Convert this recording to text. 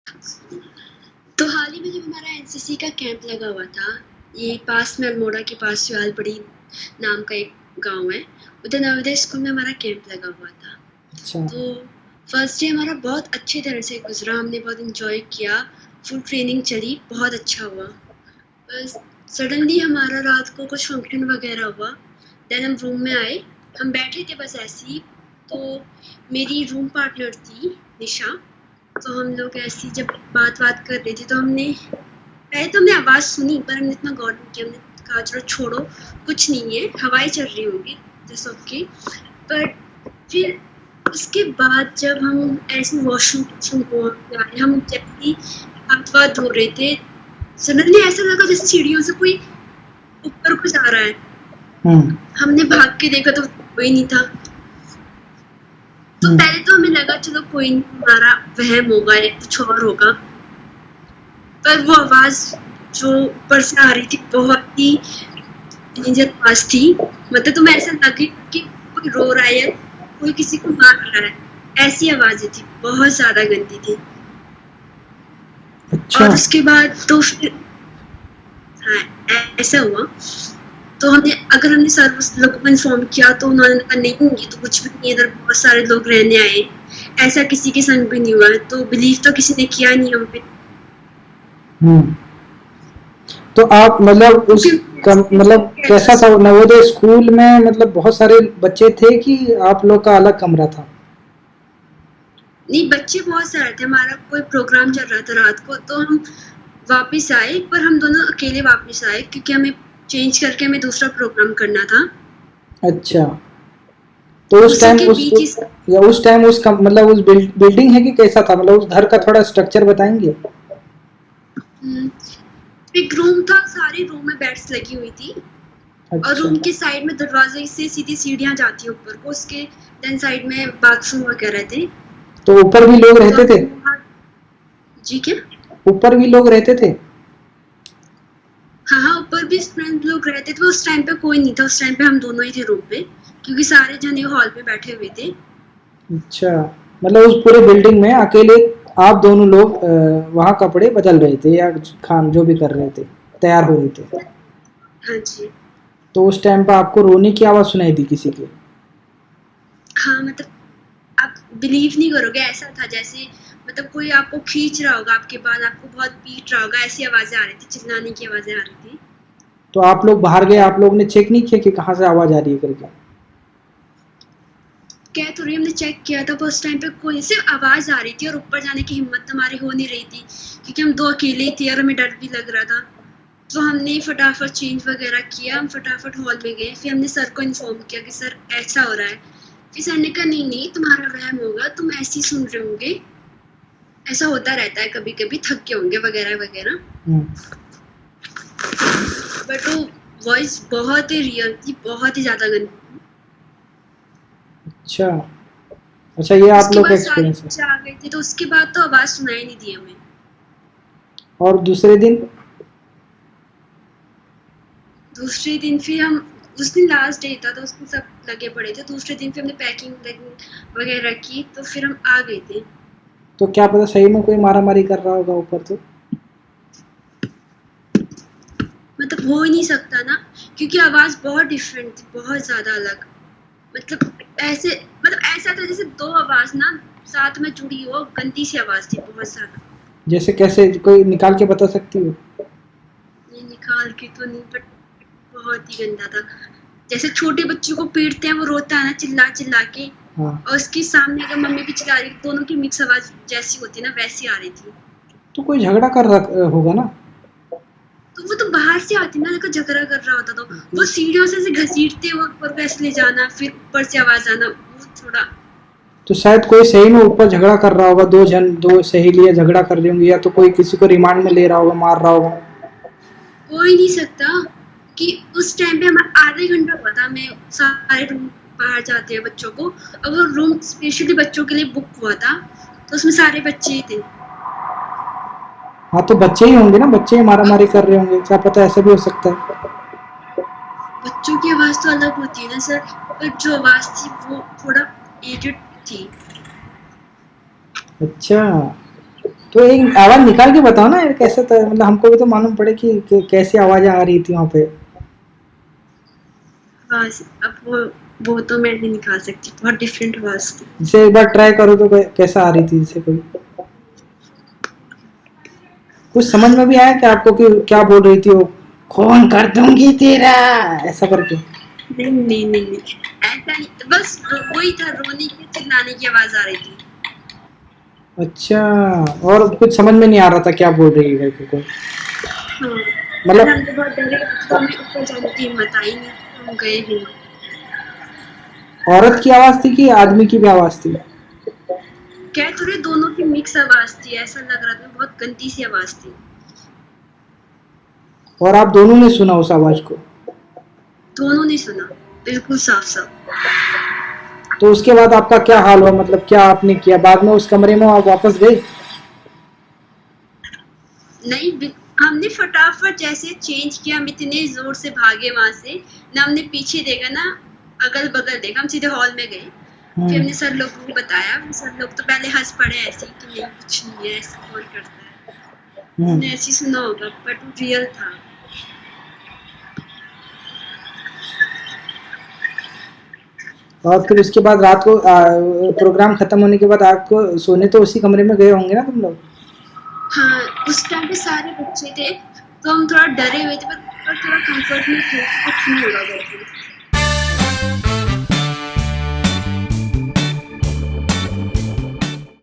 तो हाल ही में जब हमारा एनसीसी का कैंप लगा हुआ था, ये पास में अल्मोड़ा के पास सुयालपड़ी नाम का एक गांव है, उधर नवोदय स्कूल में हमारा कैंप लगा हुआ था। अच्छा। तो फर्स्ट डे हमारा बहुत अच्छी तरह से गुजरा, हमने बहुत इंजॉय किया, फुल ट्रेनिंग चली, बहुत अच्छा हुआ। बस सडनली हमारा रात को कुछ फंक्शन वगैरह हुआ, देन हम रूम में आए, हम बैठे थे बस ऐसे ही। तो मेरी रूम पार्टनर थी निशा, तो हम लोग ऐसी जब बात कर रहे थे तो पहले तो हमने आवाज़ सुनी, पर हमने इतना गौर नहीं किया, हमने कहा चलो छोड़ो, कुछ नहीं है, हवाएं चल रही होंगी, जैसे ओके। पर फिर उसके बाद जब हम ऐसे वॉशरूम को आए, हम जैसे ही हाथ धो रहे थे, सडनली ऐसा लगा जैसे सीढ़ियों से कोई ऊपर को जा रहा है। हमने भाग के देखा तो कोई नहीं था। तो पहले तो हमें लगा चलो कोई नहीं, हमारा वहम होगा या कुछ और होगा, पर वो आवाज जो ऊपर से आ रही थी बहुत ही डेंजर आवाज थी। मतलब तुम्हें ऐसा लगे कि कोई रो रहा है या कोई किसी को मार रहा है, ऐसी आवाजें थी, बहुत ज्यादा गंदी थी। अच्छा। और उसके बाद तो फिर हाँ, ऐसा हुआ। तो हमने सर उस लोगों को इन्फॉर्म किया, तो उन्होंने कहा नहीं ये तो कुछ भी नहीं, इधर बहुत सारे लोग रहने आए, ऐसा किसी के संग भी नहीं हुआ। तो बिलीव तो किसी ने किया नहीं हम पे। तो आप मतलब मतलब कैसा था नवोदय स्कूल में? मतलब बहुत सारे बच्चे थे कि आप लोग का अलग कमरा था? नहीं, बच्चे बहुत सारे थे, हमारा कोई प्रोग्राम चल रहा था रात को, तो हम वापस आए, पर हम दोनों अकेले वापस आए क्योंकि हमें चेंज करके हमें दूसरा प्रोग्राम करना था। अच्छा। तो उस टाइम मतलब उस बिल्डिंग है कि कैसा था? मतलब उस घर का थोड़ा स्ट्रक्चर बताएंगे? एक रूम था, सारे रूम में बेड्स लगी हुई थी। अच्छा। और रूम के साइड में दरवाजे से सीधी सीढ़ियां जाती हैं ऊपर को, उसके देन साइड में बाथरूम वगैरह थे। तो ऊपर भी लोग रहते थे? जी क्या? ऊपर भी लोग रहते थे? हाँ, ऊपर भी स्टूडेंट लोग रहते थे। उस टाइम पे कोई नहीं था, उस टाइम पे हम दोनों ही थे रूम पे, क्योंकि सारे जने हॉल पे बैठे हुए थे। अच्छा। मतलब उस पूरे बिल्डिंग में अकेले आप दोनों लोग वहाँ कपड़े बदल रहे थे या खान जो भी कर रहे थे, तैयार हो रहे थे? हाँ जी। तो उस टाइम पर आपको रोने की आवाज़ सुनाई दी किसी की? हाँ, मतलब आप बिलीव नहीं करोगे, ऐसा था जैसे मतलब कोई आपको खींच रहा होगा, आपके बाद आपको बहुत पीट रहा होगा, ऐसी आवाजें आ रही थी, चिल्लाने की आवाजें आ रही थी। तो आप लोग बाहर गए, आप लोग ने चेक नहीं किया कि कहाँ से आवाज़ आ रही है करके? कह तो रही, हमने चेक किया था, पर उस टाइम पे कोई सिर्फ आवाज आ रही थी और ऊपर जाने की हिम्मत हमारी हो नहीं रही थी, क्योंकि हम दो अकेले ही थे और हमें डर भी लग रहा था। तो हमने फटाफट चेंज वगैरह किया, हम फटाफट हॉल में गए, फिर हमने सर को इन्फॉर्म किया कि सर ऐसा हो रहा है। फिर सर ने कहा नहीं नहीं, तुम्हारा वहम होगा, तुम ऐसे ही सुन रहे होंगे, ऐसा होता रहता है, कभी कभी थक गए होंगे वगैरह वगैरह। बट वो वॉइस बहुत ही रियल थी, बहुत ही ज्यादा गंदी। अच्छा। अच्छा, ये आप उसके लोग का बाद सारे एक्सपीरियंस है। बच्चे आ गए थे, तो उसके बाद तो आवाज सुनाई नहीं दी हमें। और दूसरे दिन? दूसरे दिन फिर हम, उस दिन लास्ट डे था तो उसमें सब लगे पड़े थे, दूसरे दिन फिर हमने पैकिंग वगैरह की, तो फिर हम आ गए थे। तो क्या पता सही में कोई मारा मारी कर रहा होगा ऊपर तो? मतलब हो ही नहीं सकता ना, क्योंकि आवाज बहुत डिफरेंट थी, बहुत ज्यादा अलग। मतलब ऐसा था जैसे दो आवाज ना साथ में जुड़ी हो, गंदी सी आवाज थी, बहुत ज्यादा। जैसे कैसे, कोई निकाल के बता सकती हो? ये निकाल के तो नहीं, बट बहुत ही गंदा था। जैसे छोटे बच्चों को पीटते हैं, वो रोता है ना चिल्ला चिल्ला के, हाँ। और उसके सामने अगर मम्मी भी चिल्ला रही, दोनों की मिक्स आवाज जैसी होती है ना, वैसी आ रही थी। तो कोई झगड़ा कर रहा होगा ना? तो वो तो बाहर से आती ना, देखो झगड़ा कर रहा होता, तो वो सीढ़ियों से घसीटते हुए ऊपर को ऐसे ले जाना, फिर ऊपर से आवाज आना, वो थोड़ा। तो शायद कोई सही में ऊपर झगड़ा कर रहा होगा, दो सहेलियां झगड़ा कर रही होंगी, या तो कोई किसी को रिमांड में ले रहा होगा, मार रहा होगा। हो ही नहीं सकता कि उस टाइम पे हमारा आधे घंटा हुआ था, हमें सारे रूम बाहर जाते हैं बच्चों को, और वो रूम स्पेशली बच्चों के लिए बुक हुआ था, तो उसमें सारे बच्चे ही थे। हाँ, तो बच्चे ही होंगे ना, बच्चे ही मारा मारी कर रहे होंगे, क्या पता ऐसा भी हो सकता है। बच्चों की आवाज तो अलग होती है ना सर, पर जो आवाज थी वो थोड़ा एजेड थी। अच्छा। तो एक आवाज निकाल के बताओ ना यार, कैसे था, मतलब हमको भी तो मालूम पड़े कि कैसी आवाजें आ रही थी वहाँ पे। आवाज अब वो तो मैं नहीं निकाल सकती, बहुत डिफरेंट आवाज थी। जैसे एक बार ट्राई करो तो कैसा आ रही थी, जैसे कोई कुछ समझ में भी आया कि आपको कि क्या बोल रही थी वो, खून कर दूंगी तेरा, ऐसा करके। नहीं नहीं नहीं नहीं, ऐसा नहीं, बस वही था, रोने की चिल्लाने की आवाज आ रही थी। अच्छा, और कुछ समझ में नहीं आ रहा था क्या बोल रही है करके कोई, हाँ, और मतलब हम तो बहुत डरे, तो हमें ऊपर जाने की हिम्मत आई नहीं, तो हम गए भी नहीं। औरत की आवाज थी कि आदमी की भी आवाज थी? कह तो रहे दोनों की मिक्स आवाज थी, ऐसा लग रहा था, बहुत गंदी सी आवाज थी। और आप दोनों ने सुना उस आवाज को? दोनों ने सुना, बिल्कुल साफ साफ। तो उसके बाद आपका क्या हाल हुआ, मतलब क्या आपने किया बाद में, उस कमरे में आप वापस गए? नहीं, हमने फटाफट जैसे चेंज किया, हम इतने जोर से भागे वहां से, ना हमने पीछे देखा ना अगल बगल देखा, हम सीधे हॉल में गए। फिर हमने सर लोगों को बताया, सर लोग तो पहले हंस पड़े ऐसे ही कि नहीं कुछ नहीं है, ऐसा कौन करता है, हमने ऐसे ही सुना होगा, बट वो रियल था। और फिर उसके बाद रात को प्रोग्राम खत्म होने के बाद आपको सोने तो उसी कमरे में गए होंगे ना तुम लोग? हाँ, उस टाइम पे सारे बच्चे थे, तो हम थोड़ा डरे हुए थे, पर थोड़ा कंफर्ट में थे कि कुछ नहीं होगा करके।